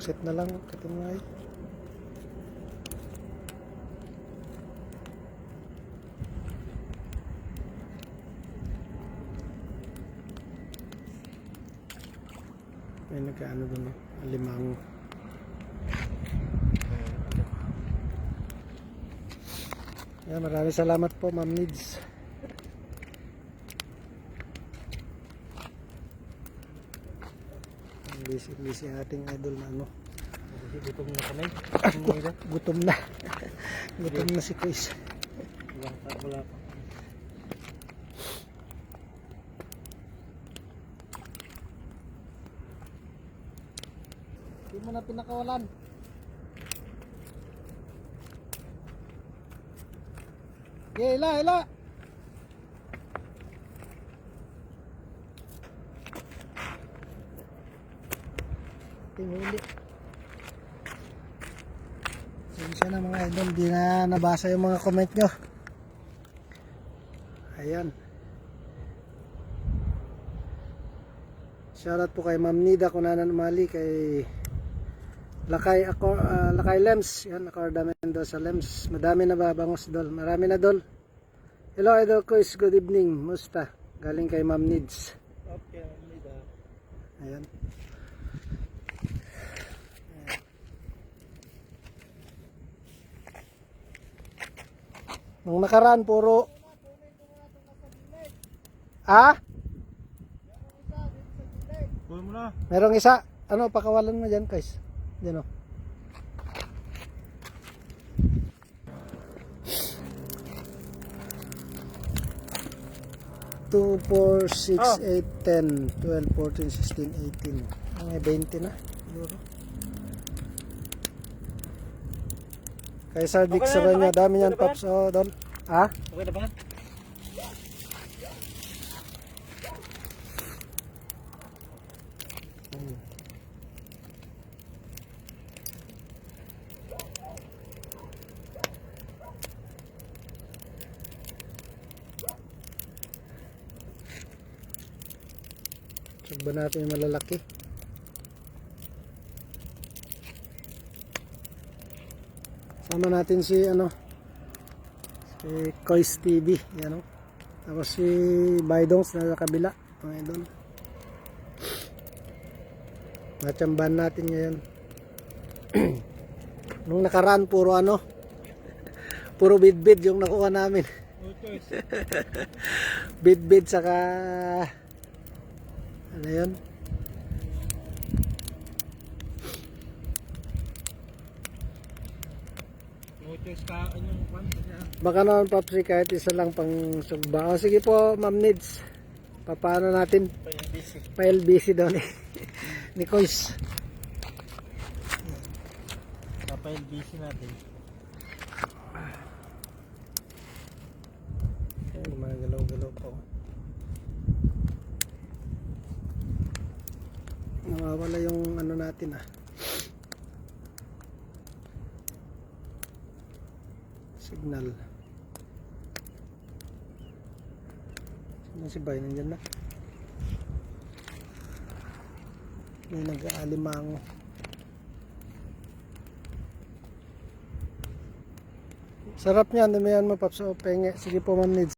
Boksit na lang. Katinay. May nagkaano doon. Alimango. Yan, maraming salamat po, Ma'am Nids. Busy ang ating idol na ano. Gutom na kami. Gutom na. Gutom na si Chris. Wala pa. Hindi mo na pinakawalan. Okay, ila. Tinguli. Siya na mga idol, di na nabasa yung mga comment nyo. Ayan. Shoutout po kay Ma'am Nida Kunanan Umali, kay Lakay Lems, yan, Acorda Mendoza Lems. Madami na babangos, dol. Marami na, dol. Hello idol ko, good evening. Musta? Galing kay Ma'am Nids. Okay, Nida. Ayan. Nung nakaraan puro Kuha mo na. merong isa. Ano, pakawalan mo dyan, guys. Dyan, o. Two, 4, 6, 8, 10, 12, 14, 16, 18. May 20 na. Siguro. Kay Sir Dick Okay na, Saranya, okay. dami niyan, Okay na ba Pops. Oh, Don. Ha? Okay na ba? Check ba natin yung malalaki? Sama natin si si Kois TV, yan o. Tapos si Baidongs na sa kabila, mga idol. Natsambahan natin ngayon. Nung nakaraan puro puro bid-bid yung nakuha namin. Bid-bid saka ano yun? Baka naman, Papsi, kahit isa lang pang sugba. O sige po, Ma'am Nids. Paano natin? Pa-LBC daw ni Kois. Pa-LBC natin. Ayan, mga galaw-galaw po. Nawawala yung natin signal. Sino si Bay? Nandyan na. May nag-aalimango. Sarap niyan. Damihan mo, Paps. O, penge. Sige po, Ma'am Nids.